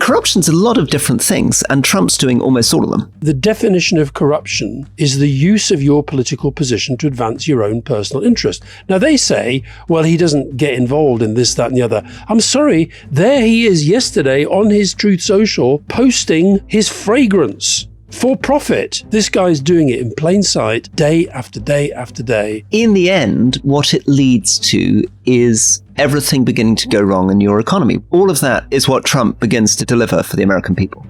corruption's a lot of different things, and Trump's doing almost all of them. The definition of corruption is the use of your political position to advance your own personal interest. Now, they say, well, he doesn't get involved in this, that, and the other. I'm sorry, there he is yesterday on his Truth Social posting his fragrance. For profit. This guy's doing it in plain sight, day after day after day. In the end, what it leads to is everything beginning to go wrong in your economy. All of that is what Trump begins to deliver for the American people.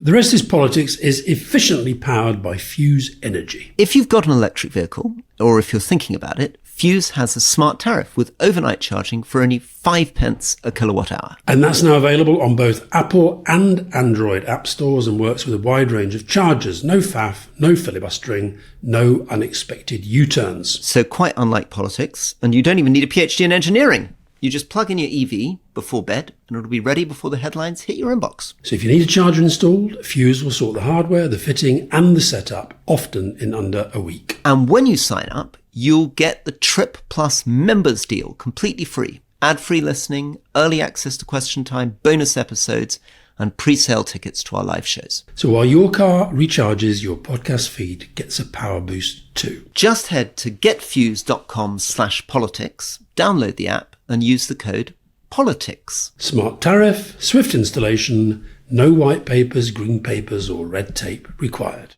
The rest is politics is efficiently powered by Fuse Energy. If you've got an electric vehicle, or if you're thinking about it, Fuse has a smart tariff with overnight charging for only 5 pence a kilowatt hour. And that's now available on both Apple and Android app stores and works with a wide range of chargers. No faff, no filibustering, no unexpected U-turns. So quite unlike politics, and you don't even need a PhD in engineering. You just plug in your EV before bed and it'll be ready before the headlines hit your inbox. So if you need a charger installed, Fuse will sort the hardware, the fitting and the setup, often in under a week. And when you sign up, you'll get the Trip Plus members deal completely free. Ad-free listening, early access to Question Time, bonus episodes, and pre-sale tickets to our live shows. So while your car recharges, your podcast feed gets a power boost too. Just head to getfuse.com/politics, download the app, and use the code POLITICS. Smart tariff, swift installation, no white papers, green papers, or red tape required.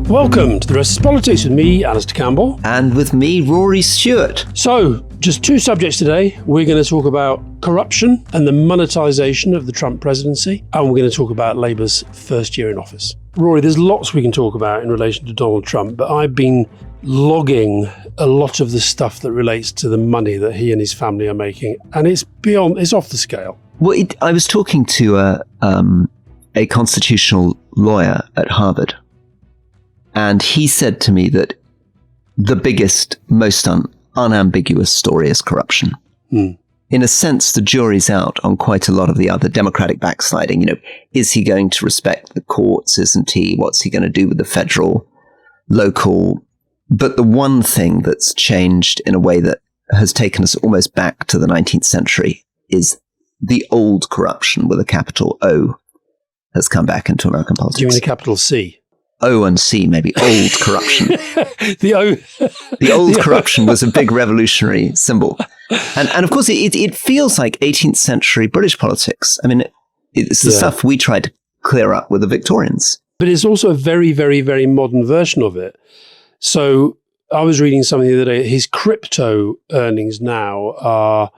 Welcome to The Rest is Politics with me, Alastair Campbell. And with me, Rory Stewart. So, just two subjects today. We're going to talk about corruption and the monetisation of the Trump presidency. And we're going to talk about Labour's first year in office. Rory, there's lots we can talk about in relation to Donald Trump, but I've been logging a lot of the stuff that relates to the money that he and his family are making. And it's off the scale. Well, I was talking to a constitutional lawyer at Harvard. And he said to me that the biggest, most unambiguous story is corruption. In a sense, the jury's out on quite a lot of the other democratic backsliding. You know, is he going to respect the courts? Isn't he? What's he going to do with the federal, local? But the one thing that's changed in a way that has taken us almost back to the 19th century is the old corruption with a capital O has come back into American politics. Do you mean a capital C? O and C, maybe old corruption. The old corruption was a big revolutionary symbol. And of course, it feels like 18th century British politics. I mean, it's the stuff we tried to clear up with the Victorians. But it's also a very, very, very modern version of it. So I was reading something the other day. His crypto earnings now are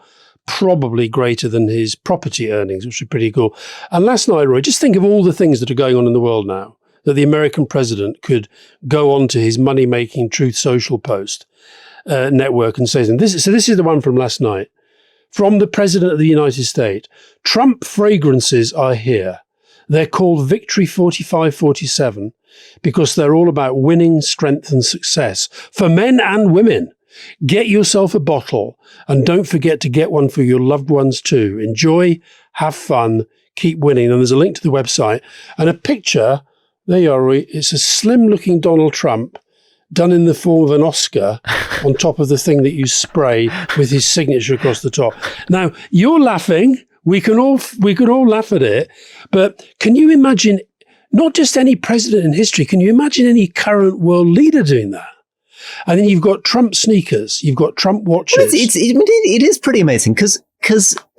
probably greater than his property earnings, which is pretty cool. And last night, Roy, just think of all the things that are going on in the world now, that the American president could go on to his money-making Truth Social post network and say, this is the one from last night. From the President of the United States, Trump fragrances are here. They're called Victory 4547 because they're all about winning, strength and success for men and women. Get yourself a bottle and don't forget to get one for your loved ones too. Enjoy, have fun, keep winning. And there's a link to the website and a picture. There you are. It's a slim-looking Donald Trump done in the form of an Oscar on top of the thing that you spray with his signature across the top. Now, you're laughing. We could all laugh at it. But can you imagine, not just any president in history, can you imagine any current world leader doing that? And then you've got Trump sneakers. You've got Trump watches. Well, it is pretty amazing because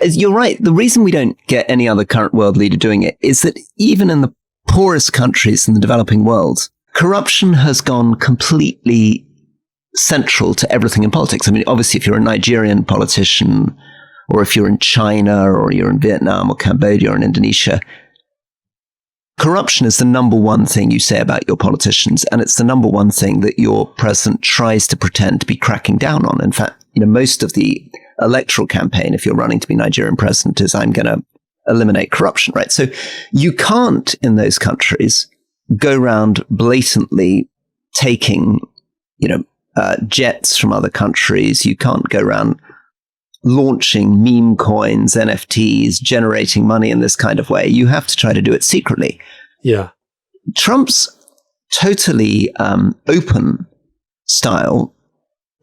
you're right. The reason we don't get any other current world leader doing it is that even in the poorest countries in the developing world, corruption has gone completely central to everything in politics. I mean, obviously, if you're a Nigerian politician, or if you're in China, or you're in Vietnam, or Cambodia, or in Indonesia, corruption is the number one thing you say about your politicians, and it's the number one thing that your president tries to pretend to be cracking down on. In fact, most of the electoral campaign, if you're running to be Nigerian president, is I'm going to eliminate corruption, right? So you can't, in those countries, go around blatantly taking, jets from other countries. You can't go around launching meme coins, NFTs, generating money in this kind of way. You have to try to do it secretly. Yeah. Trump's totally open style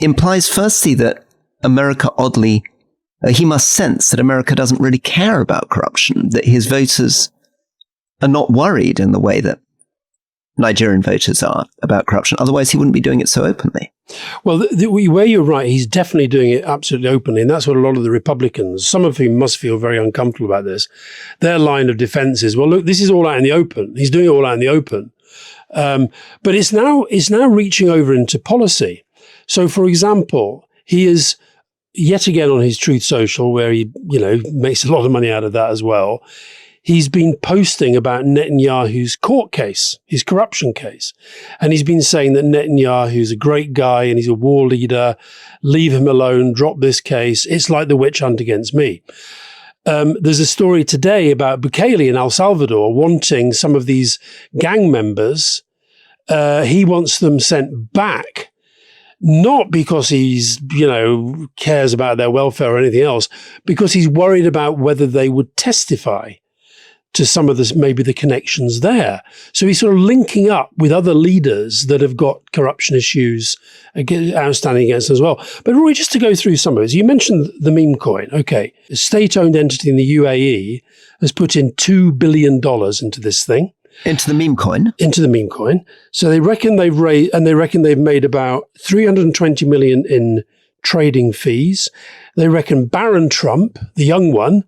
implies firstly that America oddly, he must sense that America doesn't really care about corruption, that his voters are not worried in the way that Nigerian voters are about corruption. Otherwise, he wouldn't be doing it so openly. Well, where you're right, he's definitely doing it absolutely openly. And that's what a lot of the Republicans, some of whom must feel very uncomfortable about this, their line of defense is, well, look, this is all out in the open. He's doing it all out in the open. But it's now reaching over into policy. So, for example, he is yet again on his Truth Social, where he, makes a lot of money out of that as well. He's been posting about Netanyahu's court case, his corruption case. And he's been saying that Netanyahu's a great guy and he's a war leader. Leave him alone, drop this case. It's like the witch hunt against me. There's a story today about Bukele in El Salvador wanting some of these gang members. He wants them sent back, not because he's, cares about their welfare or anything else, because he's worried about whether they would testify to some of this, maybe the connections there. So he's sort of linking up with other leaders that have got corruption issues outstanding against them as well. But Rory, just to go through some of it, you mentioned the Memecoin. Okay, a state-owned entity in the UAE has put in $2 billion into this thing. Into the Memecoin? Into the Memecoin. So they reckon they've made about $320 million in trading fees. They reckon Baron Trump, the young one,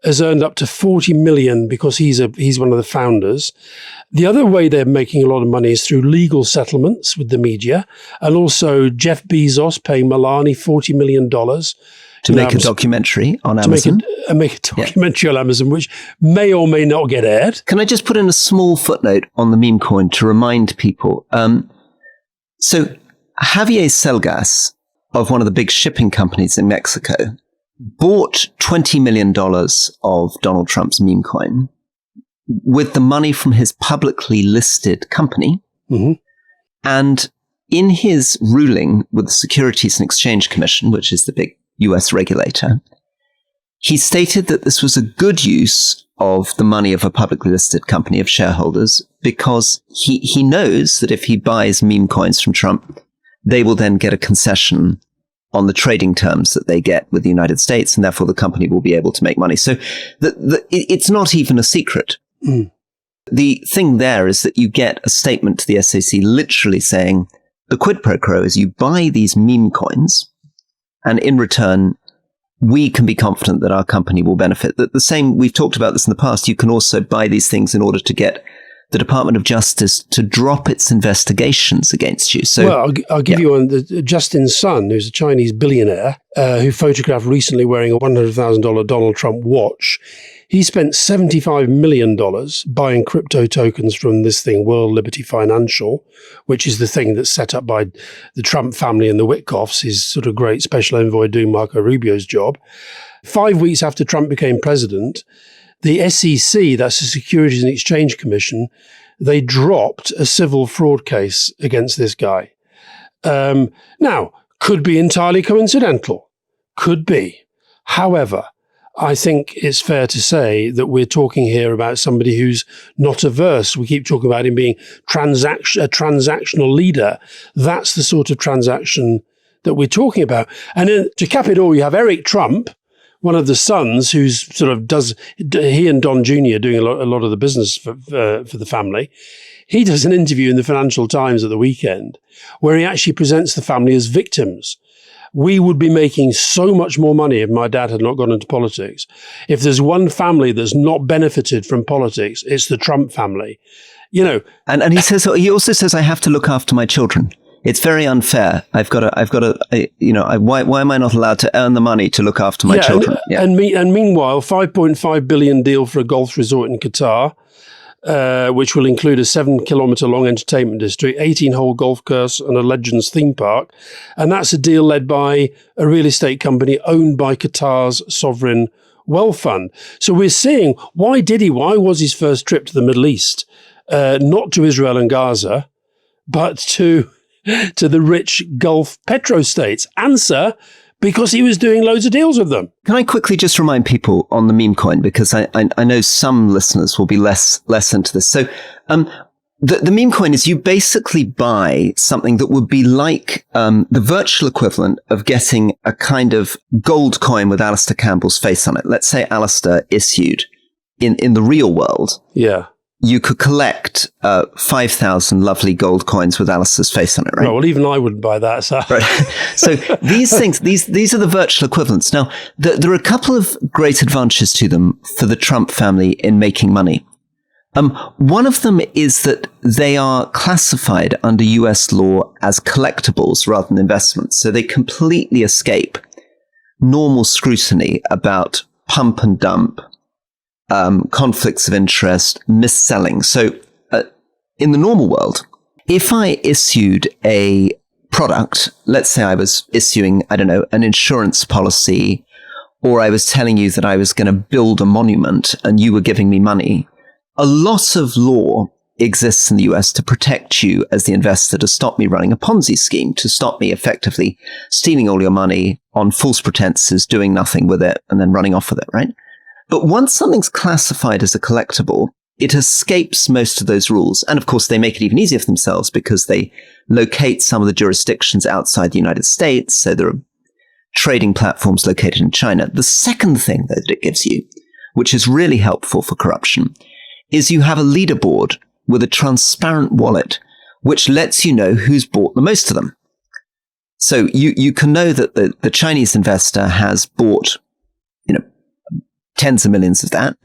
has earned up to 40 million because he's one of the founders. The other way they're making a lot of money is through legal settlements with the media, and also Jeff Bezos paying Milani $40 million to make a documentary on Amazon. Make a documentary on Amazon, which may or may not get aired. Can I just put in a small footnote on the Memecoin to remind people? So Javier Selgas, of one of the big shipping companies in Mexico, bought $20 million of Donald Trump's Memecoin with the money from his publicly listed company. Mm-hmm. And in his ruling with the Securities and Exchange Commission, which is the big US regulator, he stated that this was a good use of the money of a publicly listed company of shareholders because he knows that if he buys meme coins from Trump, they will then get a concession on the trading terms that they get with the United States, and therefore the company will be able to make money. So it's not even a secret. Mm. The thing there is that you get a statement to the SEC literally saying the quid pro quo is you buy these meme coins, and in return, we can be confident that our company will benefit. The same, we've talked about this in the past, you can also buy these things in order to get the Department of Justice to drop its investigations against you. So, well, I'll give you one. Justin Sun, who's a Chinese billionaire, who photographed recently wearing a $100,000 Donald Trump watch. He spent $75 million buying crypto tokens from this thing, World Liberty Financial, which is the thing that's set up by the Trump family and the Witkoffs, his sort of great special envoy doing Marco Rubio's job. 5 weeks after Trump became president, the SEC, that's the Securities and Exchange Commission, they dropped a civil fraud case against this guy. Now, could be entirely coincidental. Could be. However, I think it's fair to say that we're talking here about somebody who's not averse. We keep talking about him being a transactional leader. That's the sort of transaction that we're talking about. And then, to cap it all, you have Eric Trump, one of the sons, who's sort of he and Don Jr. doing a lot of the business for the family. He does an interview in the Financial Times at the weekend where he actually presents the family as victims. We would be making so much more money if my dad had not gone into politics. If there's one family that's not benefited from politics, it's the Trump family. And he also says, I have to look after my children. It's very unfair. I've got to, why am I not allowed to earn the money to look after my children? And meanwhile, $5.5 billion deal for a golf resort in Qatar, which will include a 7-kilometre long entertainment district, 18-hole golf course and a Legends theme park. And that's a deal led by a real estate company owned by Qatar's sovereign wealth fund. So we're seeing, why was his first trip to the Middle East? Not to Israel and Gaza, but to the rich Gulf petrostates? Answer, because he was doing loads of deals with them. Can I quickly just remind people on the Memecoin, because I know some listeners will be less into this. So The meme coin is you basically buy something that would be like the virtual equivalent of getting a kind of gold coin with Alastair Campbell's face on it. Let's say Alastair issued in the real world. Yeah. You could collect 5,000 lovely gold coins with Alastair's face on it, right? Oh, well, even I wouldn't buy that. So, right. So these things, these are the virtual equivalents. Now, there are a couple of great advantages to them for the Trump family in making money. One of them is that they are classified under US law as collectibles rather than investments. So they completely escape normal scrutiny about pump and dump, conflicts of interest, mis-selling. So in the normal world, if I issued a product, let's say I was issuing, I don't know, an insurance policy, or I was telling you that I was going to build a monument and you were giving me money, a lot of law exists in the US to protect you as the investor, to stop me running a Ponzi scheme, to stop me effectively stealing all your money on false pretenses, doing nothing with it, and then running off with it, right? But once something's classified as a collectible, it escapes most of those rules. And of course, they make it even easier for themselves because they locate some of the jurisdictions outside the United States. So there are trading platforms located in China. The second thing that it gives you, which is really helpful for corruption, is you have a leaderboard with a transparent wallet, which lets you know who's bought the most of them. So you can know that the Chinese investor has bought, tens of millions of that.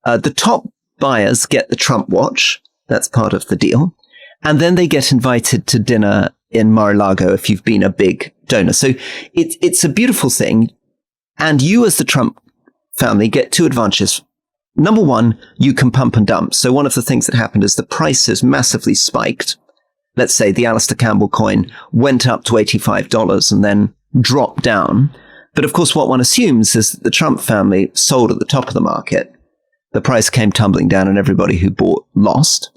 The top buyers get the Trump watch. That's part of the deal. And then they get invited to dinner in Mar-a-Lago if you've been a big donor. So it's a beautiful thing. And you as the Trump family get two advantages. Number one, you can pump and dump. So one of the things that happened is the prices massively spiked. Let's say the Alastair Campbell coin went up to $85 and then dropped down. But of course, what one assumes is that the Trump family sold at the top of the market. The price came tumbling down and everybody who bought lost.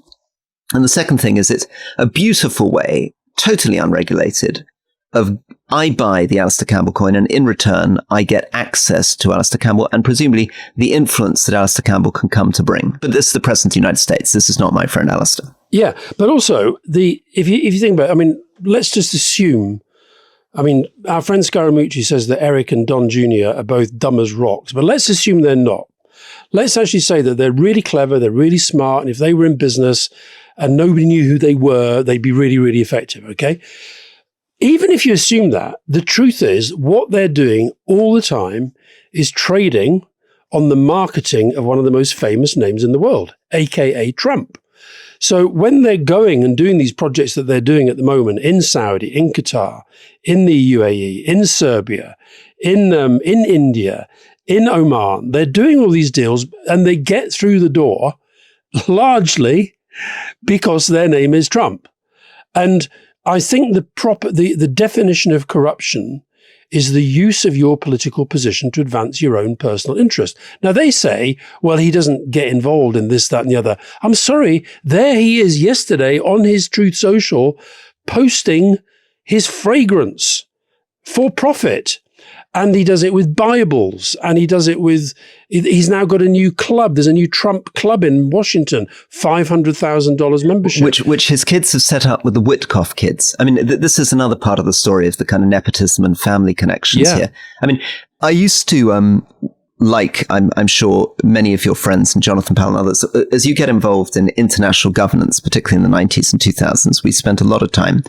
And the second thing is it's a beautiful way, totally unregulated, of I buy the Alastair Campbell coin and in return, I get access to Alastair Campbell and presumably the influence that Alastair Campbell can come to bring. But this is the President of the United States. This is not my friend Alastair. Yeah, but also, if you think about it, let's just assume, our friend Scaramucci says that Eric and Don Jr. are both dumb as rocks, but let's assume they're not. Let's actually say that they're really clever, they're really smart, and if they were in business and nobody knew who they were, they'd be really, really effective, okay? Even if you assume that, the truth is what they're doing all the time is trading on the marketing of one of the most famous names in the world, aka Trump. So when they're going and doing these projects that they're doing at the moment in Saudi, in Qatar, in the UAE, in Serbia, in India, in Oman, they're doing all these deals and they get through the door largely because their name is Trump. And I think the definition of corruption is the use of your political position to advance your own personal interest. Now, they say, well, he doesn't get involved in this, that, and the other. I'm sorry, there he is yesterday on his Truth Social posting his fragrance for profit. And he does it with Bibles, and he does it with, he's now got a new club. There's a new Trump club in Washington, $500,000 membership. Which his kids have set up with the Witkoff kids. This is another part of the story of the kind of nepotism and family connections here. I used to, I'm sure many of your friends and Jonathan Powell and others, as you get involved in international governance, particularly in the 90s and 2000s, we spent a lot of time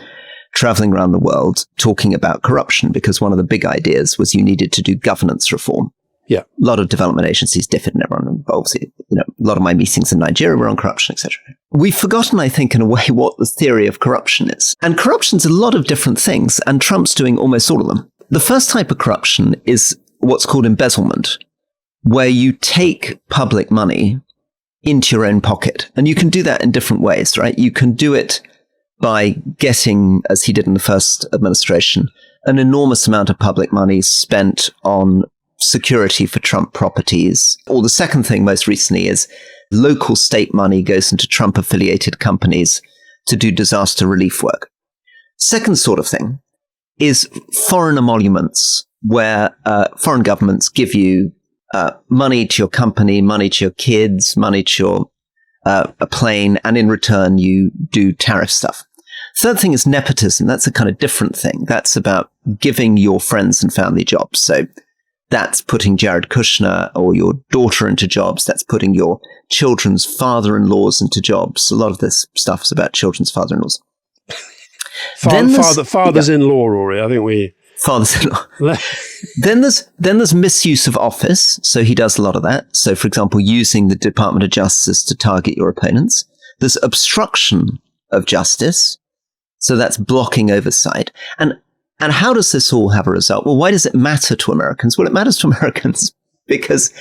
traveling around the world talking about corruption because one of the big ideas was you needed to do governance reform. Yeah. A lot of development agencies differed and everyone involved. A lot of my meetings in Nigeria were on corruption, etc. We've forgotten, I think, in a way, what the theory of corruption is. And corruption's a lot of different things, and Trump's doing almost all of them. The first type of corruption is what's called embezzlement, where you take public money into your own pocket. And you can do that in different ways, right? You can do it by getting, as he did in the first administration, an enormous amount of public money spent on security for Trump properties. Or the second thing most recently is local state money goes into Trump-affiliated companies to do disaster relief work. Second sort of thing is foreign emoluments, where foreign governments give you money to your company, money to your kids, money to your a plane, and in return you do tariff stuff. Third thing is nepotism. That's a kind of different thing. That's about giving your friends and family jobs. So that's putting Jared Kushner or your daughter into jobs. That's putting your children's father-in-laws into jobs. A lot of this stuff is about children's father-in-laws. Fathers-in-law, Rory. I think we... Fathers-in-law. Then there's misuse of office. So he does a lot of that. So, for example, using the Department of Justice to target your opponents. There's obstruction of justice. So that's blocking oversight. And how does this all have a result? Well, why does it matter to Americans? Well, it matters to Americans because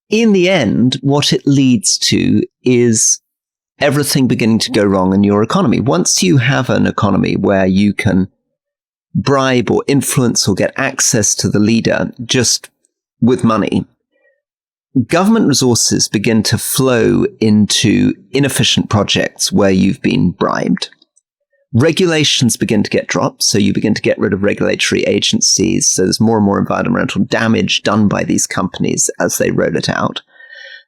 in the end, what it leads to is everything beginning to go wrong in your economy. Once you have an economy where you can bribe or influence or get access to the leader just with money, government resources begin to flow into inefficient projects where you've been bribed. Regulations begin to get dropped, so you begin to get rid of regulatory agencies. So there's more and more environmental damage done by these companies as they roll it out.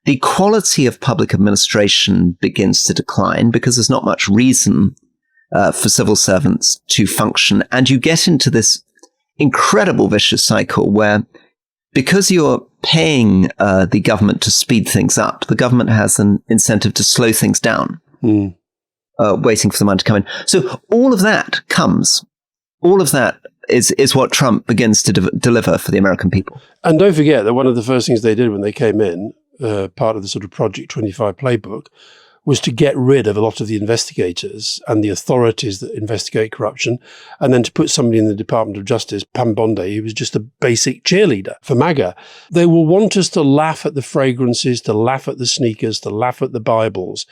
The quality of public administration begins to decline because there's not much reason for civil servants to function. And you get into this incredible vicious cycle where, because you're paying the government to speed things up, the government has an incentive to slow things down. Waiting for the money to come in. So all of that is what Trump begins to deliver for the American people. And don't forget that one of the first things they did when they came in, part of the sort of Project 25 playbook, was to get rid of a lot of the investigators and the authorities that investigate corruption, and then to put somebody in the Department of Justice, Pam Bondi, who was just a basic cheerleader for MAGA. They will want us to laugh at the fragrances, to laugh at the sneakers, to laugh at the Bibles.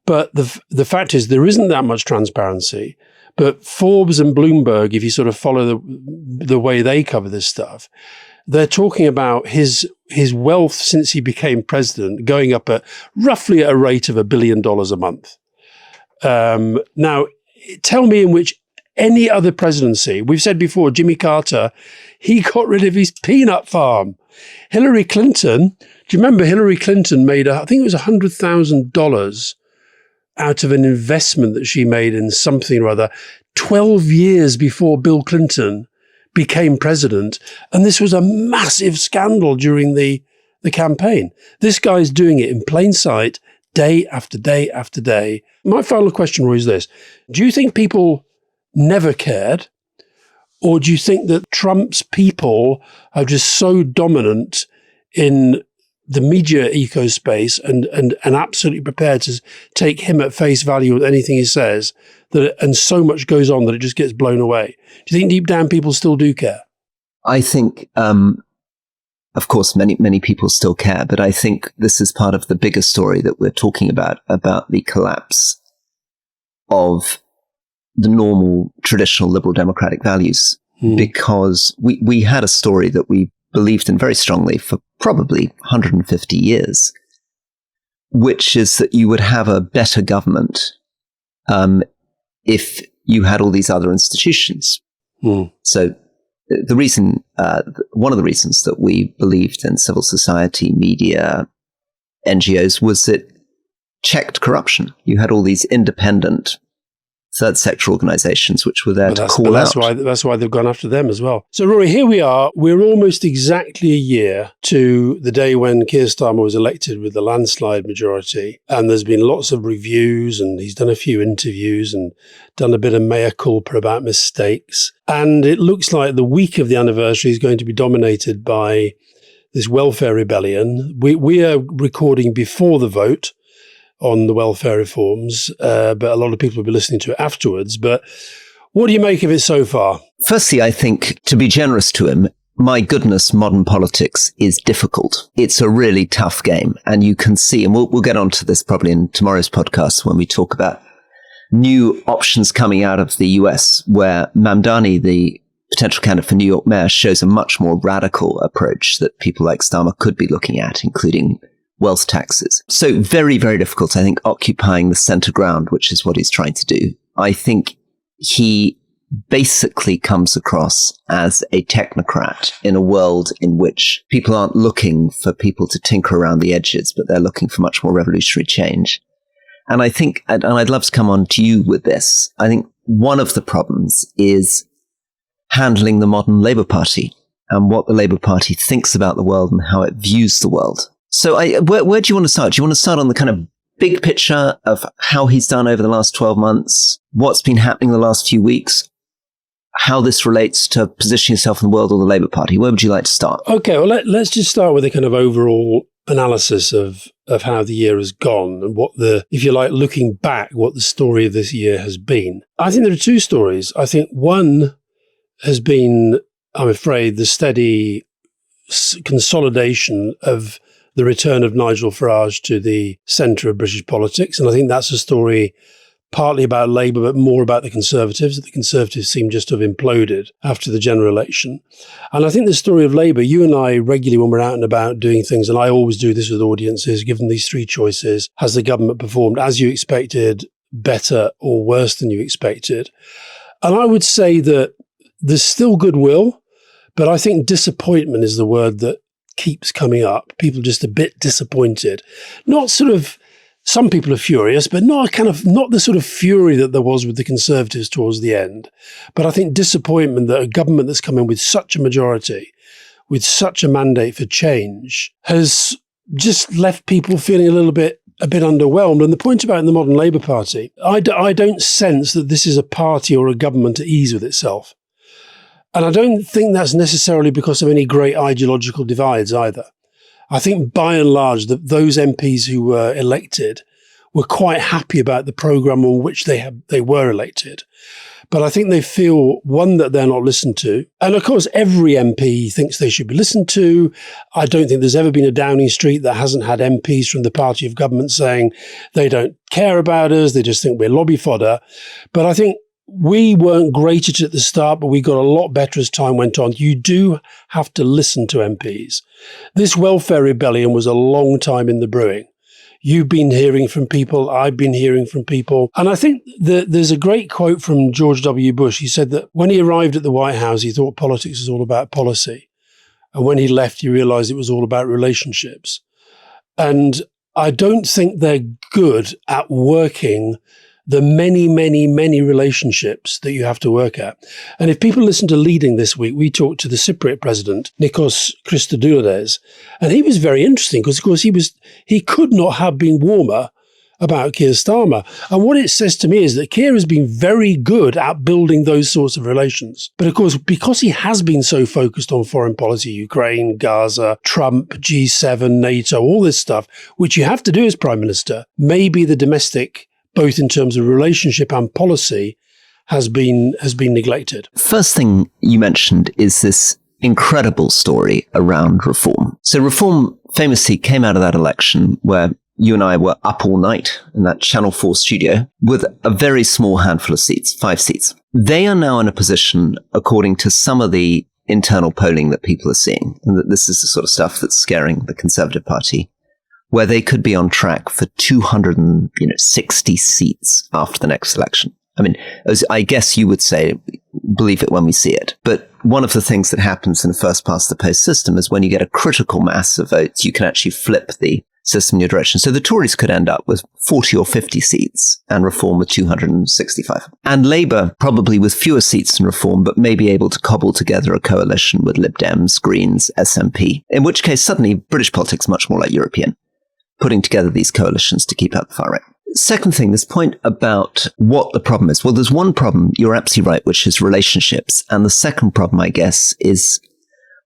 But the fact is, there isn't that much transparency. But Forbes and Bloomberg, if you sort of follow the way they cover this stuff, they're talking about his wealth since he became president going up at roughly a rate of $1 billion a month. Now, tell me in which any other presidency, we've said before, Jimmy Carter, he got rid of his peanut farm. Hillary Clinton, do you remember Hillary Clinton made, I think it was $100,000 out of an investment that she made in something or other 12 years before Bill Clinton became president. And this was a massive scandal during the campaign. This guy's doing it in plain sight, day after day after day. My final question, Roy, is this. Do you think people never cared? Or do you think that Trump's people are just so dominant in the media ecospace and absolutely prepared to take him at face value with anything he says, and so much goes on that it just gets blown away? Do you think deep down people still do care? I think, of course, many people still care, but I think this is part of the bigger story that we're talking about the collapse of the normal, traditional liberal democratic values, because we had a story that we believed in very strongly for probably 150 years, which is that you would have a better government if you had all these other institutions. So the reason, one of the reasons that we believed in civil society, media, NGOs was it checked corruption. You had all these independent third sector organizations which were there to call out. That's why they've gone after them as well. So, Rory, here we are. We're almost exactly a year to the day when Keir Starmer was elected with the landslide majority. And there's been lots of reviews, and he's done a few interviews and done a bit of mea culpa about mistakes. And it looks like the week of the anniversary is going to be dominated by this welfare rebellion. We are recording before the vote on the welfare reforms, but a lot of people will be listening to it afterwards. But what do you make of it so far? Firstly, I think, to be generous to him, my goodness, modern politics is difficult. It's a really tough game. And you can see, and we'll get onto this probably in tomorrow's podcast when we talk about new options coming out of the US, where Mamdani, the potential candidate for New York mayor, shows a much more radical approach that people like Starmer could be looking at, including wealth taxes. So very, very difficult, I think, occupying the center ground, which is what he's trying to do. I think he basically comes across as a technocrat in a world in which people aren't looking for people to tinker around the edges, but they're looking for much more revolutionary change. And I think, and I'd love to come on to you with this, I think one of the problems is handling the modern Labour Party and what the Labour Party thinks about the world and how it views the world. So where do you want to start? Do you want to start on the kind of big picture of how he's done over the last 12 months, what's been happening the last few weeks, how this relates to positioning yourself in the world or the Labour Party? Where would you like to start? Okay, well, let's just start with a kind of overall analysis of how the year has gone and what the, if you like, looking back, what the story of this year has been. I think there are two stories. I think one has been, I'm afraid, the steady consolidation of the return of Nigel Farage to the centre of British politics. And I think that's a story partly about Labour, but more about the Conservatives. The Conservatives seem just to have imploded after the general election. And I think the story of Labour, you and I regularly, when we're out and about doing things, and I always do this with audiences, give them these three choices. Has the government performed as you expected, better or worse than you expected? And I would say that there's still goodwill, but I think disappointment is the word that keeps coming up. People just a bit disappointed. Not sort of, some people are furious, but not the sort of fury that there was with the Conservatives towards the end. But I think disappointment that a government that's come in with such a majority, with such a mandate for change, has just left people feeling a bit underwhelmed. And the point about the modern Labour Party, I don't sense that this is a party or a government at ease with itself. And I don't think that's necessarily because of any great ideological divides either. I think by and large, those MPs who were elected were quite happy about the programme on which they were elected. But I think they feel, one, that they're not listened to. And of course, every MP thinks they should be listened to. I don't think there's ever been a Downing Street that hasn't had MPs from the party of government saying they don't care about us, they just think we're lobby fodder. But I think we weren't great at it at the start, but we got a lot better as time went on. You do have to listen to MPs. This welfare rebellion was a long time in the brewing. You've been hearing from people, I've been hearing from people. And I think that there's a great quote from George W. Bush. He said that when he arrived at the White House, he thought politics was all about policy. And when he left, he realized it was all about relationships. And I don't think they're good at working the many, many, many relationships that you have to work at. And if people listen to Leading this week, we talked to the Cypriot president, Nikos Christodoulides, and he was very interesting because, of course, he could not have been warmer about Keir Starmer. And what it says to me is that Keir has been very good at building those sorts of relations. But of course, because he has been so focused on foreign policy, Ukraine, Gaza, Trump, G7, NATO, all this stuff, which you have to do as Prime Minister, maybe the domestic, both in terms of relationship and policy, has been neglected. First thing you mentioned is this incredible story around Reform. So Reform famously came out of that election where you and I were up all night in that Channel 4 studio with a very small handful of seats, 5 seats. They are now in a position, according to some of the internal polling that people are seeing, and that this is the sort of stuff that's scaring the Conservative Party, where they could be on track for 260 seats after the next election. I mean, as I guess you would say, believe it when we see it. But one of the things that happens in a first past the post system is when you get a critical mass of votes, you can actually flip the system in your direction. So the Tories could end up with 40 or 50 seats and Reform with 265. And Labour probably with fewer seats than Reform, but may be able to cobble together a coalition with Lib Dems, Greens, SNP, in which case suddenly British politics much more like European, putting together these coalitions to keep out the far right. Second thing, this point about what the problem is. Well, there's one problem, you're absolutely right, which is relationships. And the second problem, I guess, is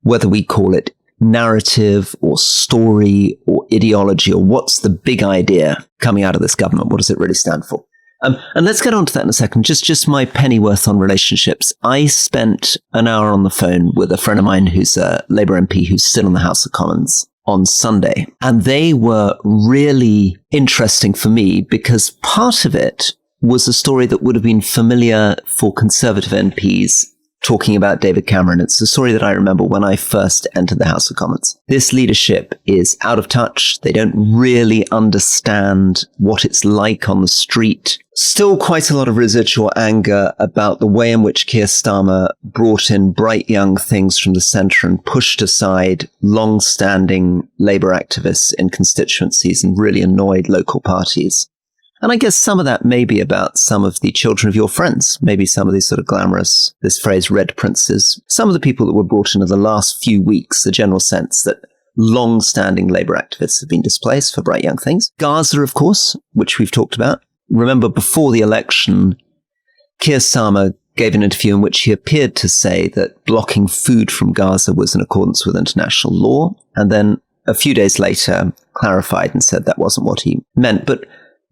whether we call it narrative or story or ideology, or what's the big idea coming out of this government? What does it really stand for? And let's get on to that in a second. Just my pennyworth on relationships. I spent an hour on the phone with a friend of mine who's a Labour MP who's still in the House of Commons on Sunday. And they were really interesting for me because part of it was a story that would have been familiar for Conservative MPs talking about David Cameron. It's a story that I remember when I first entered the House of Commons. This leadership is out of touch. They don't really understand what it's like on the street. Still quite a lot of residual anger about the way in which Keir Starmer brought in bright young things from the centre and pushed aside long-standing Labour activists in constituencies and really annoyed local parties. And I guess some of that may be about some of the children of your friends, maybe some of these sort of glamorous, this phrase, red princes. Some of the people that were brought in the last few weeks, the general sense that long-standing Labour activists have been displaced for bright young things. Gaza, of course, which we've talked about. Remember, before the election, Keir Starmer gave an interview in which he appeared to say that blocking food from Gaza was in accordance with international law, and then a few days later clarified and said that wasn't what he meant. But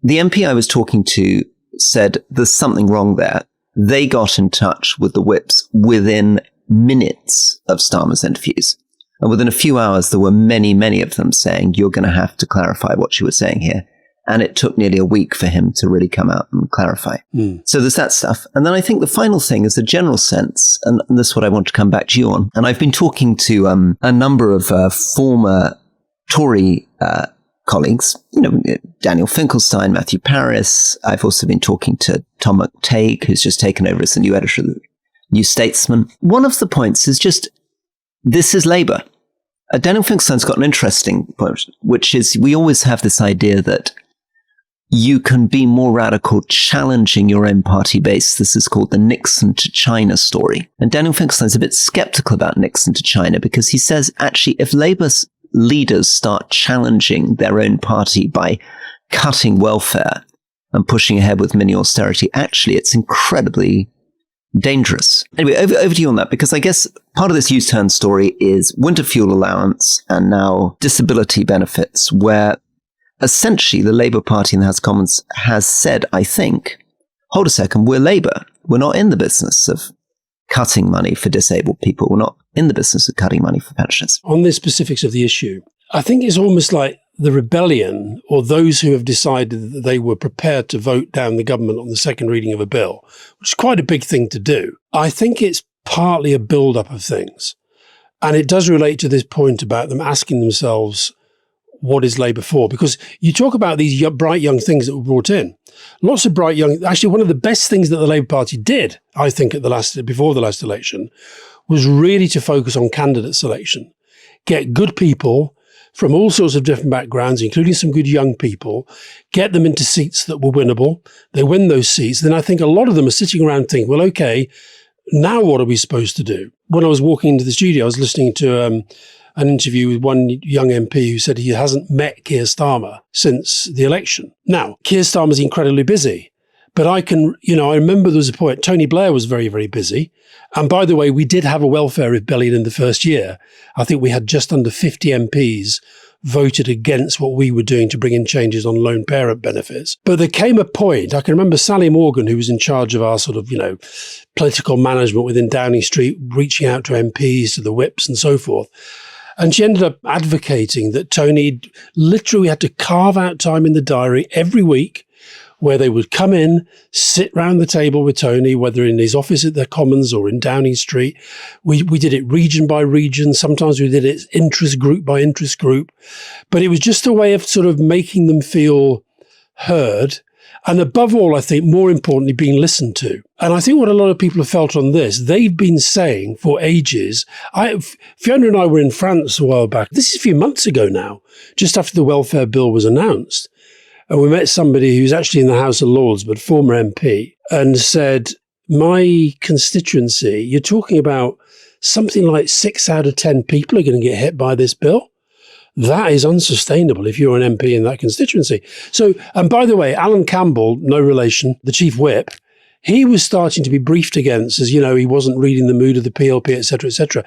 the MP I was talking to said there's something wrong there. They got in touch with the whips within minutes of Starmer's interviews. And within a few hours, there were many, many of them saying, you're going to have to clarify what you were saying here. And it took nearly a week for him to really come out and clarify. So there's that stuff. And then I think the final thing is a general sense, and this is what I want to come back to you on. And I've been talking to a number of former Tory colleagues, Daniel Finkelstein, Matthew Parris. I've also been talking to Tom McTague, who's just taken over as the new editor of the New Statesman. One of the points is just, this is Labour. Daniel Finkelstein's got an interesting point, which is we always have this idea that you can be more radical challenging your own party base. This is called the Nixon to China story. And Daniel Finkelstein's a bit skeptical about Nixon to China because he says, actually, if Labour's leaders start challenging their own party by cutting welfare and pushing ahead with mini austerity, actually, it's incredibly dangerous. Anyway, over to you on that, because I guess part of this U-turn story is winter fuel allowance and now disability benefits, where essentially the Labour Party in the House of Commons has said, I think, hold a second, we're Labour. We're not in the business of cutting money for disabled people. We're not in the business of cutting money for pensioners. On the specifics of the issue, I think it's almost like the rebellion, or those who have decided that they were prepared to vote down the government on the second reading of a bill, which is quite a big thing to do. I think it's partly a build-up of things. And it does relate to this point about them asking themselves, what is Labour for? Because you talk about these bright young things that were brought in. Lots of bright young, actually one of the best things that the Labour Party did, I think, before the last election, was really to focus on candidate selection. Get good people from all sorts of different backgrounds, including some good young people, get them into seats that were winnable. They win those seats. Then I think a lot of them are sitting around thinking, well, okay, now what are we supposed to do? When I was walking into the studio, I was listening to an interview with one young MP who said he hasn't met Keir Starmer since the election. Now, Keir Starmer's incredibly busy. But I remember there was a point, Tony Blair was very, very busy. And by the way, we did have a welfare rebellion in the first year. I think we had just under 50 MPs voted against what we were doing to bring in changes on lone parent benefits. But there came a point, I can remember Sally Morgan, who was in charge of our sort of, political management within Downing Street, reaching out to MPs, to the whips and so forth. And she ended up advocating that Tony literally had to carve out time in the diary every week where they would come in, sit round the table with Tony, whether in his office at the Commons or in Downing Street. We did it region by region. Sometimes we did it interest group by interest group. But it was just a way of sort of making them feel heard. And above all, I think, more importantly, being listened to. And I think what a lot of people have felt on this, they've been saying for ages, Fiona and I were in France a while back. This is a few months ago now, just after the welfare bill was announced. And we met somebody who's actually in the House of Lords, but former MP, and said, my constituency, you're talking about something like 6 out of 10 people are going to get hit by this bill. That is unsustainable if you're an MP in that constituency. So, and by the way, Alan Campbell, no relation, the chief whip, he was starting to be briefed against as, he wasn't reading the mood of the PLP, et cetera, et cetera.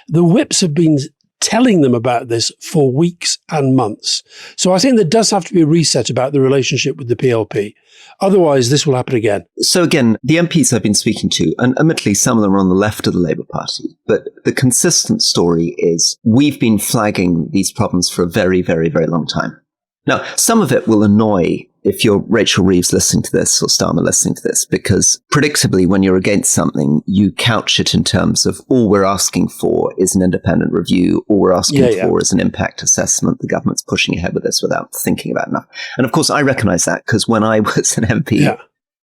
The whips have been telling them about this for weeks and months. So I think there does have to be a reset about the relationship with the PLP. Otherwise, this will happen again. So again, the MPs I've been speaking to, and admittedly some of them are on the left of the Labour Party, but the consistent story is we've been flagging these problems for a very, very, very long time. Now, some of it will annoy if you're Rachel Reeves listening to this or Starmer listening to this, because predictably, when you're against something, you couch it in terms of all we're asking for is an independent review, all we're asking for is an impact assessment. The government's pushing ahead with this without thinking about enough. And of course, I recognize that because when I was an MP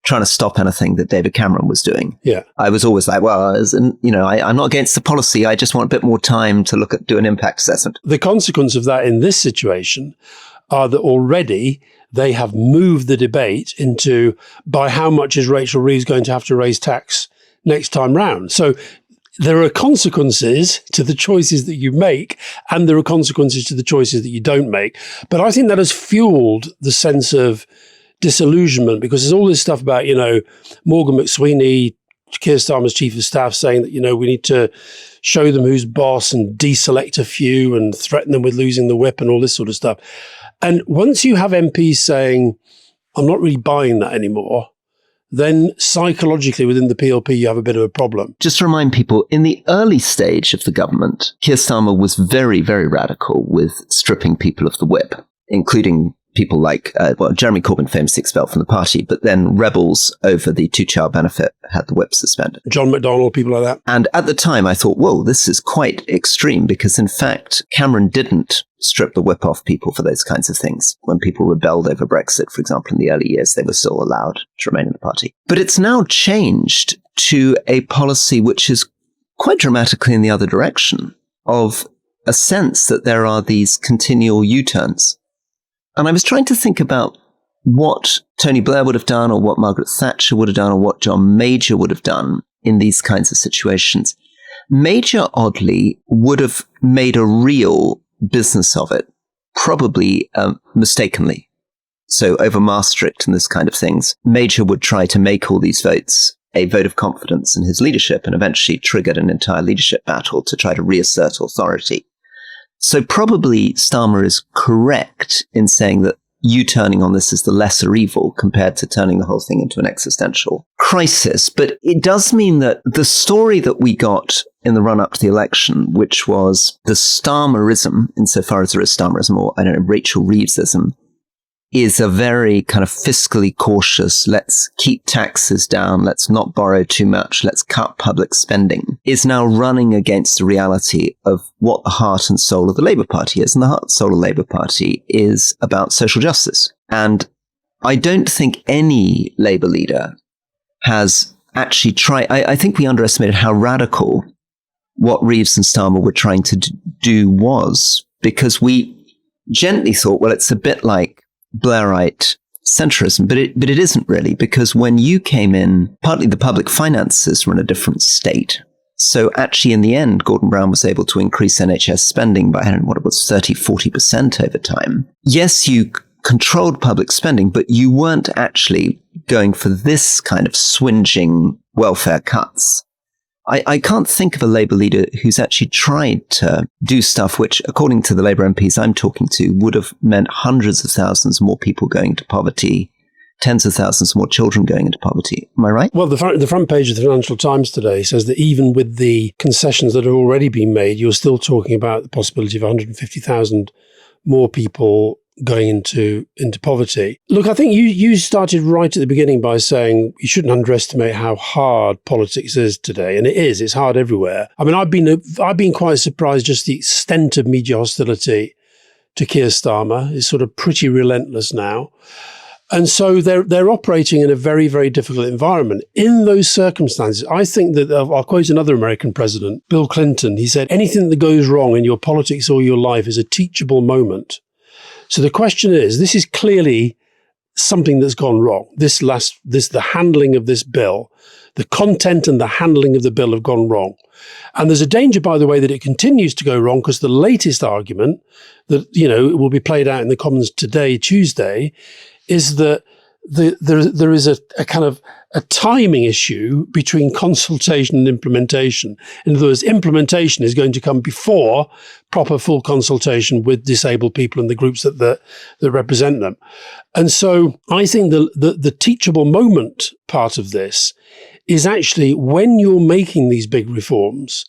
trying to stop anything that David Cameron was doing, I was always like, well, I'm not against the policy. I just want a bit more time to do an impact assessment. The consequence of that in this situation are that already they have moved the debate into by how much is Rachel Reeves going to have to raise tax next time round. So there are consequences to the choices that you make, and there are consequences to the choices that you don't make. But I think that has fueled the sense of disillusionment, because there's all this stuff about, Morgan McSweeney, Keir Starmer's chief of staff, saying that, we need to show them who's boss and deselect a few and threaten them with losing the whip and all this sort of stuff. And once you have MPs saying, I'm not really buying that anymore, then psychologically within the PLP, you have a bit of a problem. Just to remind people, in the early stage of the government, Keir Starmer was very, very radical with stripping people of the whip, including people like, Jeremy Corbyn famously expelled from the party, but then rebels over the two-child benefit had the whip suspended. John McDonnell, people like that. And at the time, I thought, whoa, this is quite extreme, because in fact, Cameron didn't strip the whip off people for those kinds of things. When people rebelled over Brexit, for example, in the early years, they were still allowed to remain in the party. But it's now changed to a policy which is quite dramatically in the other direction, of a sense that there are these continual U-turns. And I was trying to think about what Tony Blair would have done, or what Margaret Thatcher would have done, or what John Major would have done in these kinds of situations. Major, oddly, would have made a real business of it, probably mistakenly. So over Maastricht and this kind of things, Major would try to make all these votes a vote of confidence in his leadership, and eventually triggered an entire leadership battle to try to reassert authority. So probably Starmer is correct in saying that U-turning on this is the lesser evil compared to turning the whole thing into an existential crisis. But it does mean that the story that we got in the run-up to the election, which was the Starmerism, insofar as there is Starmerism, or Rachel Reevesism, is a very kind of fiscally cautious, let's keep taxes down, let's not borrow too much, let's cut public spending, is now running against the reality of what the heart and soul of the Labour Party is. And the heart and soul of the Labour Party is about social justice. And I don't think any Labour leader has actually tried. I think we underestimated how radical what Reeves and Starmer were trying to do was, because we gently thought, well, it's a bit like Blairite centrism, but it isn't really, because when you came in, partly the public finances were in a different state. So actually, in the end, Gordon Brown was able to increase NHS spending by, 40% over time. Yes, you controlled public spending, but you weren't actually going for this kind of swinging welfare cuts. I can't think of a Labour leader who's actually tried to do stuff which, according to the Labour MPs I'm talking to, would have meant hundreds of thousands more people going into poverty, tens of thousands more children going into poverty. Am I right? Well, the front page of the Financial Times today says that even with the concessions that have already been made, you're still talking about the possibility of 150,000 more people going into poverty. Look, I think you started right at the beginning by saying you shouldn't underestimate how hard politics is today, and it is. It's hard everywhere. I mean, I've been quite surprised just the extent of media hostility to Keir Starmer is sort of pretty relentless now. And so they're operating in a very, very difficult environment. In those circumstances, I think that, I'll quote another American president, Bill Clinton. He said, anything that goes wrong in your politics or your life is a teachable moment. So the question is, this is clearly something that's gone wrong. The handling of this bill, the content and the handling of the bill have gone wrong. And there's a danger, by the way, that it continues to go wrong, because the latest argument that, will be played out in the Commons today, Tuesday, is that there is a kind of a timing issue between consultation and implementation. In other words, implementation is going to come before proper full consultation with disabled people and the groups that represent them. And so I think the teachable moment part of this is actually when you're making these big reforms,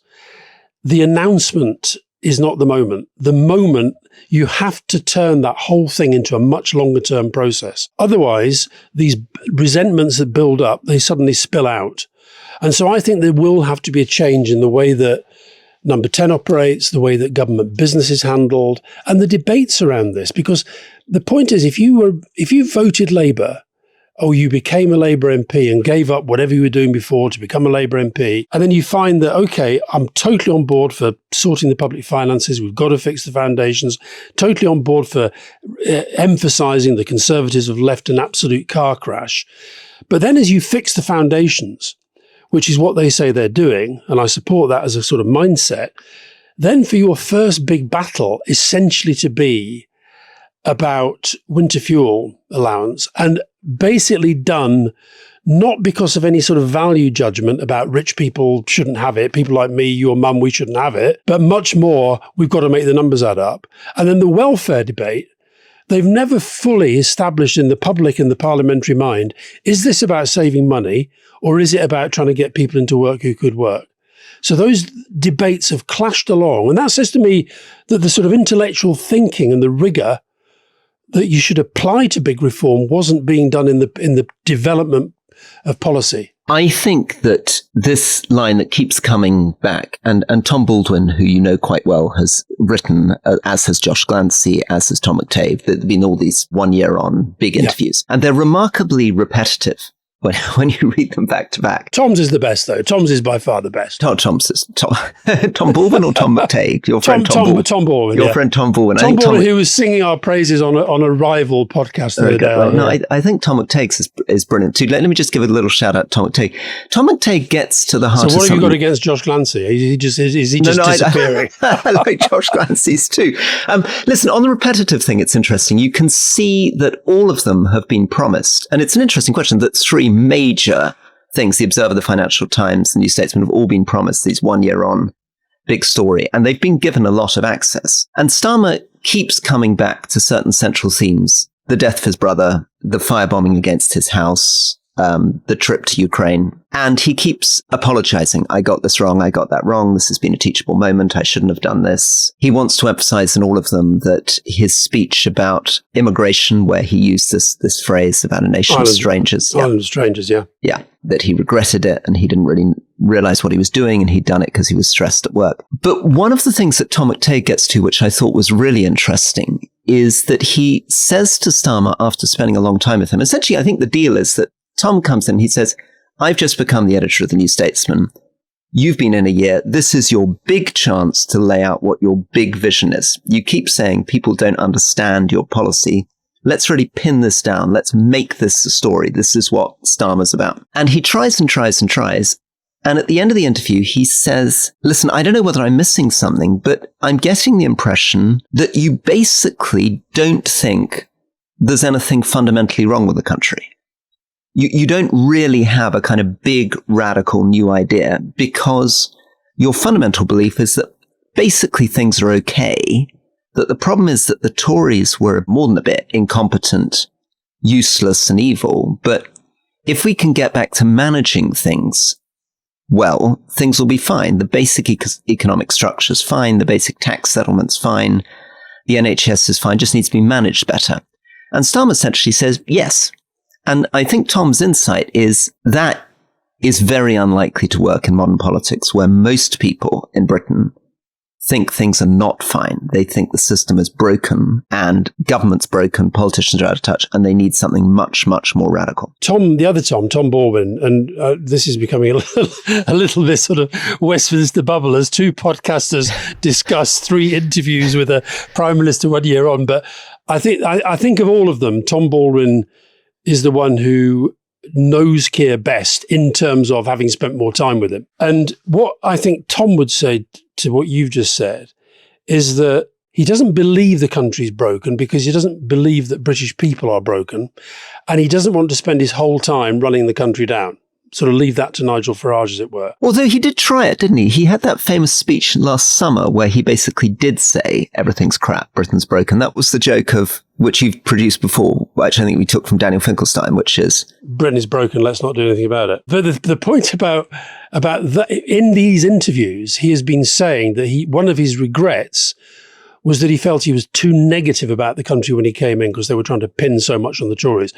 the announcement is not the moment. The moment, you have to turn that whole thing into a much longer term process. Otherwise, these resentments that build up, they suddenly spill out. And so I think there will have to be a change in the way that Number 10 operates, the way that government business is handled, and the debates around this. Because the point is, if you voted Labour, or you became a Labour MP and gave up whatever you were doing before to become a Labour MP, and then you find that, okay, I'm totally on board for sorting the public finances, we've got to fix the foundations, totally on board for emphasising the Conservatives have left an absolute car crash. But then as you fix the foundations, which is what they say they're doing, and I support that as a sort of mindset, then for your first big battle essentially to be about winter fuel allowance, and basically done not because of any sort of value judgment about rich people shouldn't have it, people like me, your mum, we shouldn't have it, but much more, we've got to make the numbers add up. And then the welfare debate, they've never fully established in the public and the parliamentary mind, is this about saving money or is it about trying to get people into work who could work? So those debates have clashed along. And that says to me that the sort of intellectual thinking and the rigour that you should apply to big reform wasn't being done in the development of policy. I think that this line that keeps coming back, and Tom Baldwin, who you know quite well, has written, as has Josh Glancy, as has Tom McTague, there have been all these 1 year on big interviews, and they're remarkably repetitive when you read them back to back. Tom's is the best, though. Tom's is by far the best. Tom Baldwin or Tom McTague? Your friend Tom Baldwin. Tom Baldwin. Your friend Tom Baldwin. Tom Baldwin, who was singing our praises on a rival podcast the other day. Well, no, I think Tom McTague's is brilliant too. Let me just give a little shout out to Tom McTague. Tom McTague gets to the heart of something. So what have you got against Josh Glancy? Is he just disappearing? I like Josh Glancy's too. Listen, on the repetitive thing, it's interesting. You can see that all of them have been promised. And it's an interesting question that three major things, the Observer, the Financial Times, the New Statesman, have all been promised these 1 year on big story. And they've been given a lot of access. And Starmer keeps coming back to certain central themes. The death of his brother, the firebombing against his house, the trip to Ukraine. And he keeps apologizing. I got this wrong. I got that wrong. This has been a teachable moment. I shouldn't have done this. He wants to emphasize in all of them that his speech about immigration, where he used this phrase about a nation of strangers. Island of strangers, yeah. Yeah, that he regretted it and he didn't really realize what he was doing and he'd done it because he was stressed at work. But one of the things that Tom McTague gets to, which I thought was really interesting, is that he says to Starmer after spending a long time with him, essentially, I think the deal is that Tom comes in, he says, I've just become the editor of the New Statesman. You've been in a year. This is your big chance to lay out what your big vision is. You keep saying people don't understand your policy. Let's really pin this down. Let's make this a story. This is what Starmer's about. And he tries and tries and tries. And at the end of the interview, he says, listen, I don't know whether I'm missing something, but I'm getting the impression that you basically don't think there's anything fundamentally wrong with the country. You don't really have a kind of big, radical new idea because your fundamental belief is that basically things are okay, that the problem is that the Tories were more than a bit incompetent, useless and evil. But if we can get back to managing things well, things will be fine. The basic economic structure's fine. The basic tax settlement's fine. The NHS is fine, just needs to be managed better. And Starmer essentially says, yes. And I think Tom's insight is that is very unlikely to work in modern politics, where most people in Britain think things are not fine. They think the system is broken and government's broken, politicians are out of touch, and they need something much, much more radical. The other Tom Borwin, and this is becoming a little bit sort of Westminster bubble as two podcasters discuss 3 interviews with a Prime Minister 1 year on. But I think of all of them, Tom Baldwin is the one who knows Keir best in terms of having spent more time with him. And what I think Tom would say to what you've just said is that he doesn't believe the country's broken because he doesn't believe that British people are broken, and he doesn't want to spend his whole time running the country down. sort of leave that to Nigel Farage, as it were. Although he did try it, didn't he? He had that famous speech last summer where he basically did say everything's crap, Britain's broken. That was the joke of which you've produced before, which I think we took from Daniel Finkelstein, which is Britain is broken, let's not do anything about it. But the point about that, in these interviews, he has been saying that one of his regrets was that he felt he was too negative about the country when he came in because they were trying to pin so much on the Tories.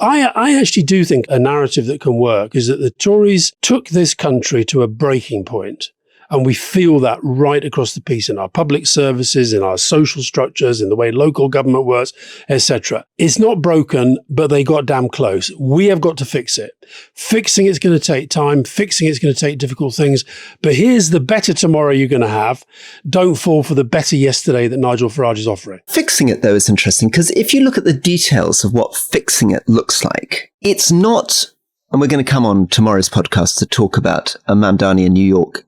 I actually do think a narrative that can work is that the Tories took this country to a breaking point. And we feel that right across the piece in our public services, in our social structures, in the way local government works, etc. It's not broken, but they got damn close. We have got to fix it. Fixing it's going to take time. Fixing it's going to take difficult things. But here's the better tomorrow you're going to have. Don't fall for the better yesterday that Nigel Farage is offering. Fixing it, though, is interesting because if you look at the details of what fixing it looks like, it's not, and we're going to come on tomorrow's podcast to talk about Mamdani in New York.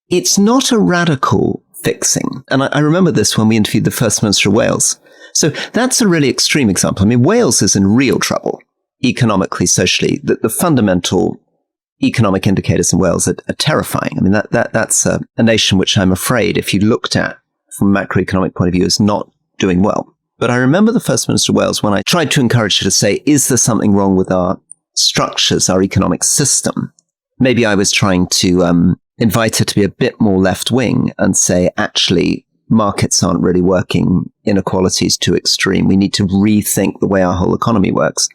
It's not a radical fixing. And I remember this when we interviewed the First Minister of Wales. So that's a really extreme example. I mean, Wales is in real trouble, economically, socially. The fundamental economic indicators in Wales are terrifying. I mean, that's a nation which I'm afraid, if you looked at from a macroeconomic point of view, is not doing well. But I remember the First Minister of Wales when I tried to encourage her to say, is there something wrong with our structures, our economic system? Maybe I was trying to invite her to be a bit more left-wing and say, actually, markets aren't really working, inequality is too extreme. We need to rethink the way our whole economy works.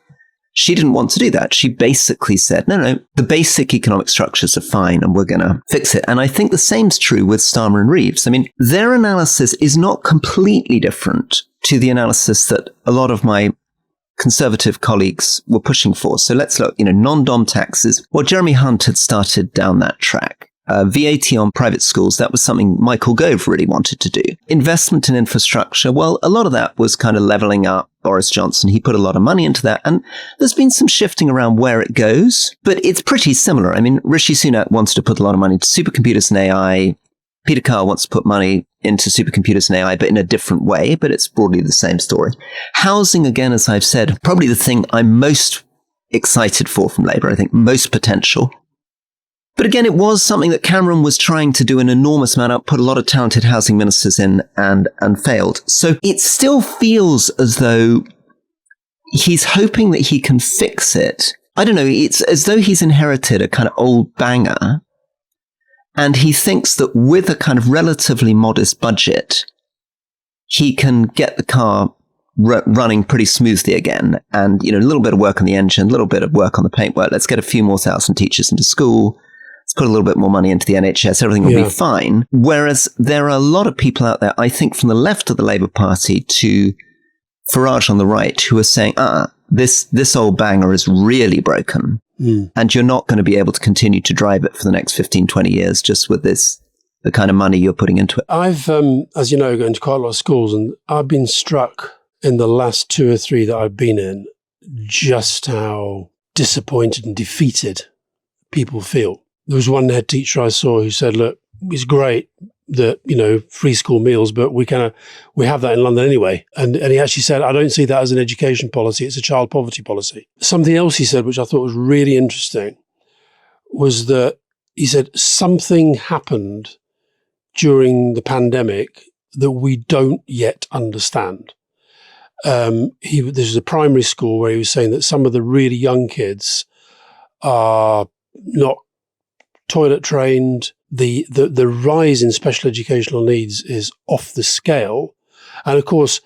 She didn't want to do that. She basically said, no, the basic economic structures are fine and we're going to fix it. And I think the same's true with Starmer and Reeves. I mean, their analysis is not completely different to the analysis that a lot of my Conservative colleagues were pushing for. So let's look, non-dom taxes. Well, Jeremy Hunt had started down that track. VAT on private schools, that was something Michael Gove really wanted to do. Investment in infrastructure, well, a lot of that was kind of levelling up. Boris Johnson, he put a lot of money into that. And there's been some shifting around where it goes, but it's pretty similar. I mean, Rishi Sunak wants to put a lot of money into supercomputers and AI. Peter Carr wants to put money into supercomputers and AI, but in a different way, but it's broadly the same story. Housing, again, as I've said, probably the thing I'm most excited for from Labour, I think most potential. But again, it was something that Cameron was trying to do an enormous amount, put a lot of talented housing ministers in and failed. So it still feels as though he's hoping that he can fix it. I don't know, it's as though he's inherited a kind of old banger. And he thinks that with a kind of relatively modest budget, he can get the car running pretty smoothly again. And, a little bit of work on the engine, a little bit of work on the paintwork. Let's get a few more thousand teachers into school. Let's put a little bit more money into the NHS. Everything will be fine. Whereas there are a lot of people out there, I think, from the left of the Labour Party to Farage on the right, who are saying, this old banger is really broken. And you're not going to be able to continue to drive it for the next 15, 20 years just with the kind of money you're putting into it. I've, as you know, gone to quite a lot of schools, and I've been struck in the last 2 or 3 that I've been in just how disappointed and defeated people feel. There was one head teacher I saw who said, look, it's great that, free school meals, but we have that in London anyway. And he actually said, I don't see that as an education policy. It's a child poverty policy. Something else he said, which I thought was really interesting, was that he said something happened during the pandemic that we don't yet understand. This was a primary school where he was saying that some of the really young kids are not toilet trained. The rise in special educational needs is off the scale. And of course,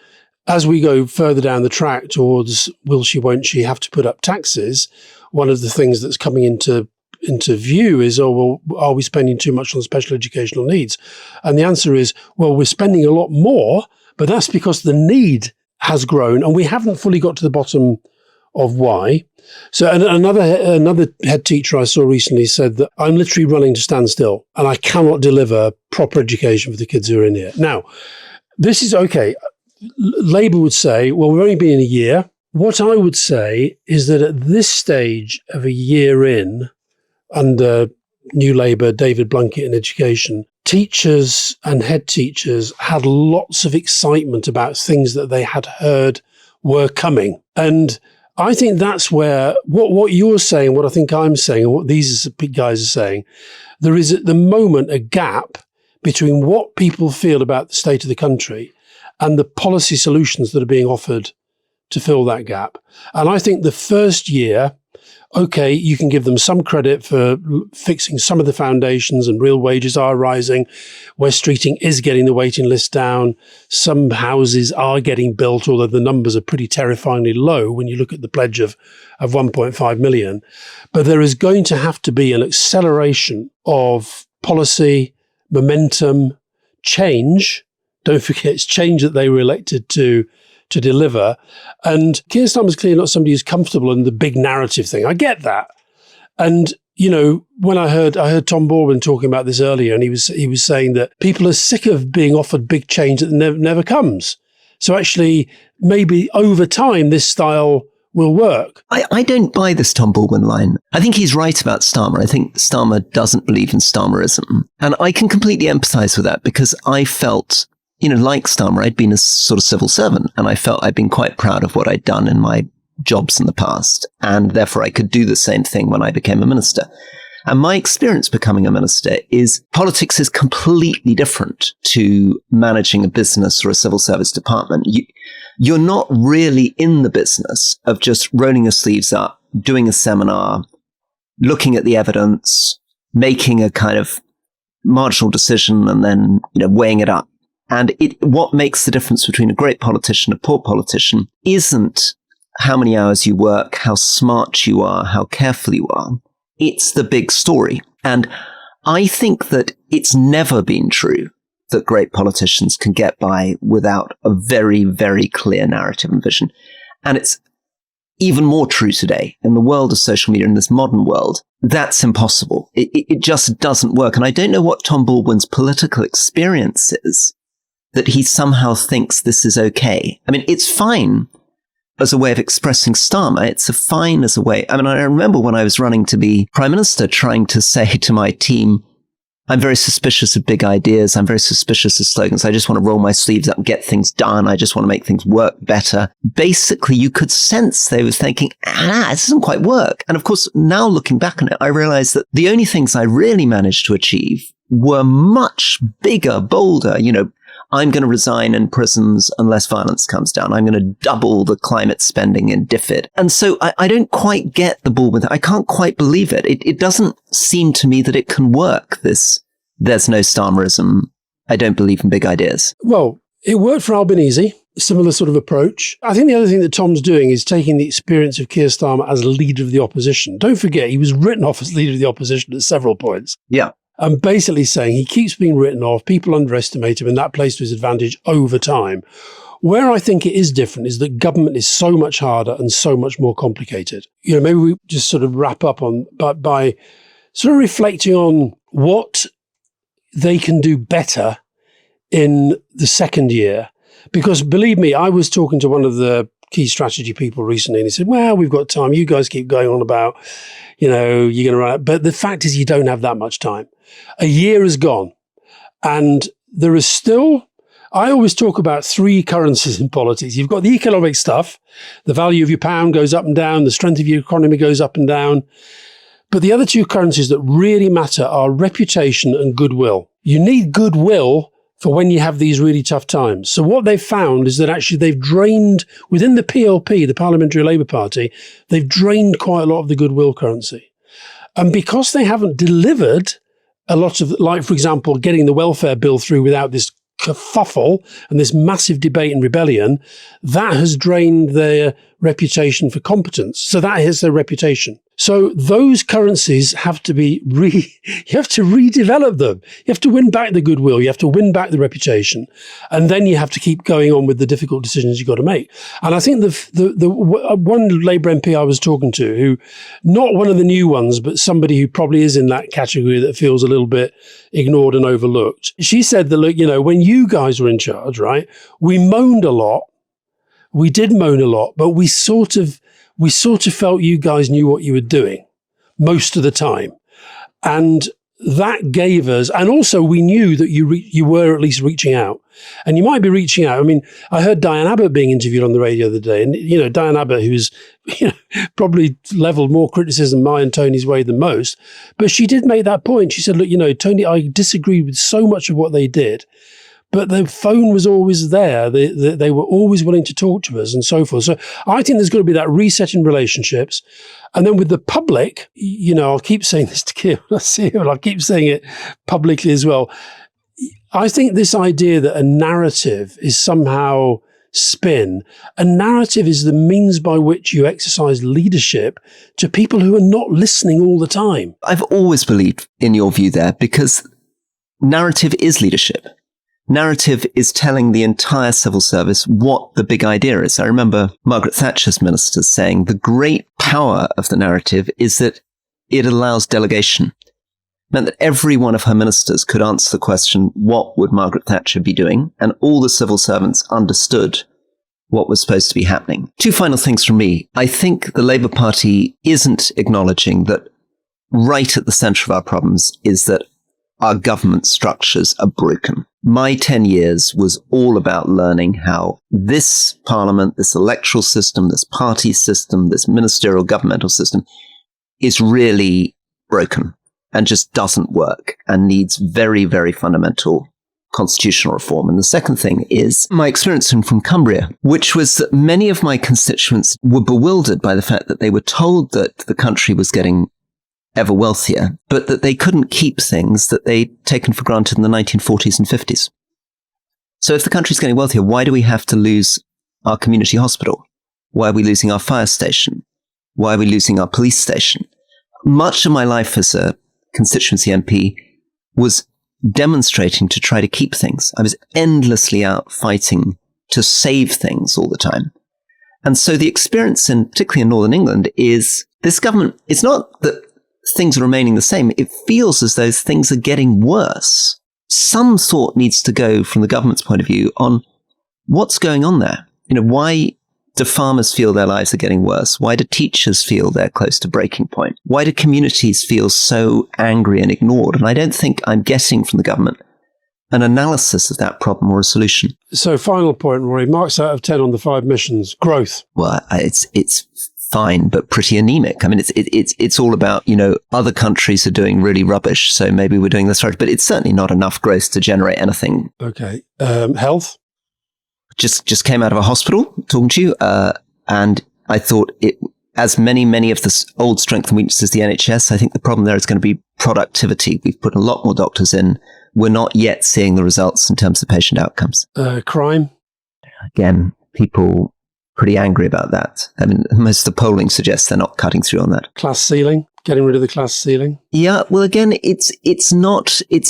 as we go further down the track towards will she, won't she have to put up taxes, one of the things that's coming into view is, are we spending too much on special educational needs? And the answer is, well, we're spending a lot more, but that's because the need has grown and we haven't fully got to the bottom of why. So another head teacher I saw recently said that I'm literally running to stand still and I cannot deliver proper education for the kids who are in here. Now, this is okay. Labour would say, well, we've only been in a year. What I would say is that at this stage of a year in, under New Labour, David Blunkett in education, teachers and head teachers had lots of excitement about things that they had heard were coming. And I think that's where what you're saying, what I think I'm saying, and what these guys are saying, there is at the moment a gap between what people feel about the state of the country and the policy solutions that are being offered to fill that gap. And I think the first year, okay, you can give them some credit for fixing some of the foundations and real wages are rising. West Streeting is getting the waiting list down. Some houses are getting built, although the numbers are pretty terrifyingly low when you look at the pledge of 1.5 million. But there is going to have to be an acceleration of policy, momentum, change. Don't forget, it's change that they were elected to deliver. And Keir Starmer's clearly not somebody who's comfortable in the big narrative thing. I get that. And, you know, when I heard Tom Borwin talking about this earlier, and he was saying that people are sick of being offered big change that never comes. So actually, maybe over time, this style will work. I don't buy this Tom Baldwin line. I think he's right about Starmer. I think Starmer doesn't believe in Starmerism. And I can completely empathize with that because I felt, you know, like Starmer, I'd been a sort of civil servant and I felt I'd been quite proud of what I'd done in my jobs in the past. And therefore I could do the same thing when I became a minister. And my experience becoming a minister is politics is completely different to managing a business or a civil service department. You're not really in the business of just rolling your sleeves up, doing a seminar, looking at the evidence, making a kind of marginal decision and then, you know, weighing it up. And what makes the difference between a great politician and a poor politician isn't how many hours you work, how smart you are, how careful you are. It's the big story. And I think that it's never been true that great politicians can get by without a very, very clear narrative and vision. And it's even more true today in the world of social media, in this modern world. That's impossible. It just doesn't work. And I don't know what Tom Baldwin's political experience is, that he somehow thinks this is okay. I mean, it's fine as a way of expressing Starmer. It's fine as a way. I mean, I remember when I was running to be Prime Minister trying to say to my team, I'm very suspicious of big ideas. I'm very suspicious of slogans. I just want to roll my sleeves up and get things done. I just want to make things work better. Basically, you could sense they were thinking, this doesn't quite work. And of course, now looking back on it, I realized that the only things I really managed to achieve were much bigger, bolder, you know, I'm going to resign in prisons unless violence comes down. I'm going to double the climate spending in DFID. And so I don't quite get the Baldwin. I can't quite believe it. It doesn't seem to me that it can work, this there's no Starmerism. I don't believe in big ideas. Well, it worked for Albanese, similar sort of approach. I think the other thing that Tom's doing is taking the experience of Keir Starmer as leader of the opposition. Don't forget, he was written off as leader of the opposition at several points. Yeah. And basically saying he keeps being written off, people underestimate him, and that plays to his advantage over time. Where I think it is different is that government is so much harder and so much more complicated. You know, maybe we just sort of wrap up on by sort of reflecting on what they can do better in the second year. Because believe me, I was talking to one of the key strategy people recently, and he said, well, we've got time. You guys keep going on about, you know, you're going to run out. But the fact is you don't have that much time. A year has gone, and there is still, I always talk about three currencies in politics. You've got the economic stuff. The value of your pound goes up and down. The strength of your economy goes up and down. But the other two currencies that really matter are reputation and goodwill. You need goodwill for when you have these really tough times. So what they've found is that actually they've drained, within the PLP, the Parliamentary Labour Party, they've drained quite a lot of the goodwill currency. And because they haven't delivered a lot of, like, for example, getting the welfare bill through without this kerfuffle and this massive debate and rebellion, that has drained their reputation for competence. So that is their reputation. So those currencies have to be you have to redevelop them. You have to win back the goodwill. You have to win back the reputation. And then you have to keep going on with the difficult decisions you've got to make. And I think the one Labour MP I was talking to, who, not one of the new ones, but somebody who probably is in that category that feels a little bit ignored and overlooked. She said that, look, you know, when you guys were in charge, right, we moaned a lot. We did moan a lot, but we sort of felt you guys knew what you were doing most of the time. And that gave us, and also we knew that you were at least reaching out, and you might be reaching out. I mean, I heard Diane Abbott being interviewed on the radio the other day, and Diane Abbott, who's probably leveled more criticism my and Tony's way than most, but she did make that point. She said, "Look, Tony, I disagree with so much of what they did, but the phone was always there. They were always willing to talk to us and so forth." So I think there's got to be that reset in relationships. And then with the public, I'll keep saying this to Keir when I see him, and I'll keep saying it publicly as well. I think this idea that a narrative is somehow spin, a narrative is the means by which you exercise leadership to people who are not listening all the time. I've always believed in your view there, because narrative is leadership. Narrative is telling the entire civil service what the big idea is. I remember Margaret Thatcher's ministers saying the great power of the narrative is that it allows delegation. It meant that every one of her ministers could answer the question, what would Margaret Thatcher be doing? And all the civil servants understood what was supposed to be happening. Two final things from me. I think the Labour Party isn't acknowledging that right at the centre of our problems is that our government structures are broken. My 10 years was all about learning how this parliament, this electoral system, this party system, this ministerial governmental system is really broken and just doesn't work and needs very, very fundamental constitutional reform. And the second thing is my experience from Cumbria, which was that many of my constituents were bewildered by the fact that they were told that the country was getting ever wealthier, but that they couldn't keep things that they'd taken for granted in the 1940s and 50s. So if the country's getting wealthier, why do we have to lose our community hospital? Why are we losing our fire station? Why are we losing our police station? Much of my life as a constituency MP was demonstrating to try to keep things. I was endlessly out fighting to save things all the time. And so the experience, particularly in Northern England, is this government, it's not that things are remaining the same. It feels as though things are getting worse. Some thought needs to go from the government's point of view on what's going on there. Why do farmers feel their lives are getting worse? Why do teachers feel they're close to breaking point? Why do communities feel so angry and ignored? And I don't think I'm getting from the government an analysis of that problem or a solution. So final point, Rory, marks out of 10 on the 5 missions. Growth. Well, it's fine, but pretty anemic. I mean, it's all about, other countries are doing really rubbish, so maybe we're doing this right, but it's certainly not enough growth to generate anything. Okay. Health? Just came out of a hospital talking to you, and I thought it, as many of the old strengths and weaknesses of the NHS, I think the problem there is going to be productivity. We've put a lot more doctors in. We're not yet seeing the results in terms of patient outcomes. Crime? Again, people pretty angry about that. I mean, most of the polling suggests they're not cutting through on that. Class ceiling? Getting rid of the class ceiling? Yeah, well, again, it's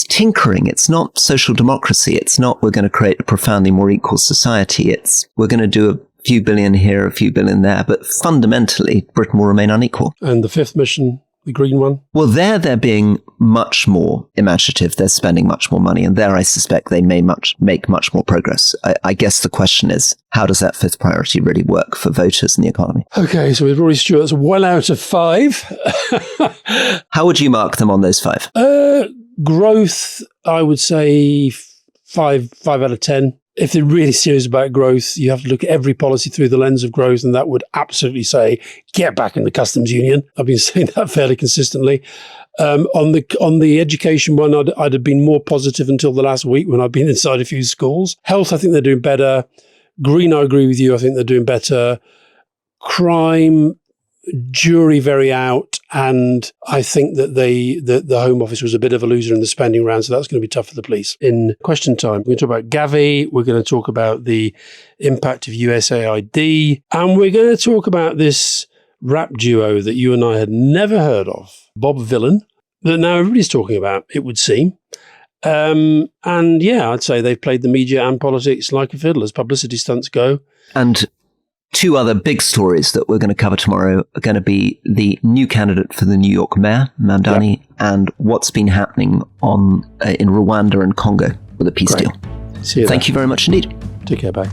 tinkering. It's not social democracy. It's not we're going to create a profoundly more equal society. It's we're going to do a few billion here, a few billion there, but fundamentally, Britain will remain unequal. And the 5th mission, the green one? Well, they're being much more imaginative. They're spending much more money. And there, I suspect they may make much more progress. I guess the question is, how does that 5th priority really work for voters and the economy? Okay, so with Rory Stewart's 1 out of 5. How would you mark them on those 5? Growth, I would say 5 out of 10. If they're really serious about growth, you have to look at every policy through the lens of growth, and that would absolutely say, get back in the customs union. I've been saying that fairly consistently. On the education one, I'd have been more positive until the last week when I've been inside a few schools. Health, I think they're doing better. Green, I agree with you. I think they're doing better. Crime, jury very out, and I think that the Home Office was a bit of a loser in the spending round, so that's going to be tough for the police. In question time, we're going to talk about Gavi, we're going to talk about the impact of USAID, and we're going to talk about this rap duo that you and I had never heard of, Bob Villain, that now everybody's talking about, it would seem. And yeah, I'd say they've played the media and politics like a fiddle as publicity stunts go. And 2 other big stories that we're going to cover tomorrow are going to be the new candidate for the New York mayor, Mamdani, and what's been happening in Rwanda and Congo with the peace deal. See you Thank you very much indeed. Take care, bye.